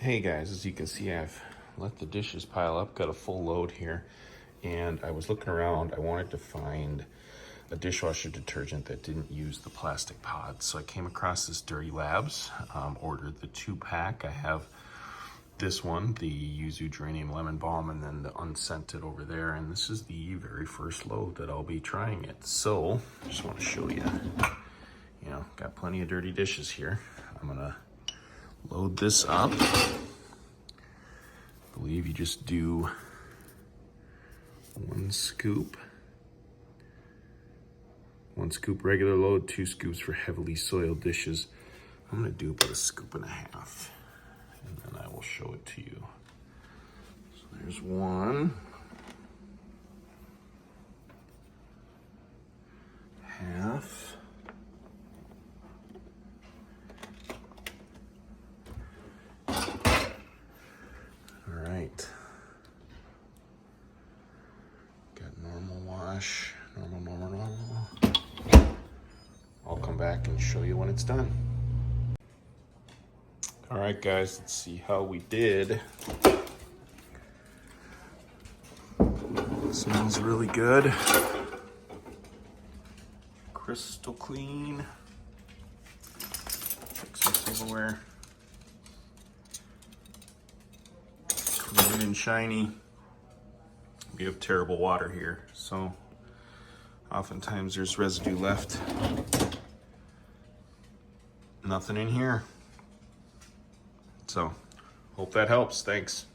Hey guys, as you can see, I've let the dishes pile up, got a full load here, and I was looking around. I wanted to find a dishwasher detergent that didn't use the plastic pods. So I came across this Dirty Labs, ordered the 2-pack. I have this one, the Yuzu Geranium Lemon Balm, and then the unscented over there. And this is the very first load that I'll be trying it. So I just want to show you, got plenty of dirty dishes here. I'm gonna load this up. I believe you just do 1 scoop. 1 scoop regular load, 2 scoops for heavily soiled dishes. I'm gonna do about 1.5 scoops, and then I will show it to you. So there's 1. Half. Got normal wash, normal. I'll come back and show you when it's done. All right, guys, let's see how we did. Smells really good. Crystal clean. Fix some silverware. Clean and shiny. We have terrible water here, so oftentimes there's residue left. Nothing in here. So, hope that helps. Thanks.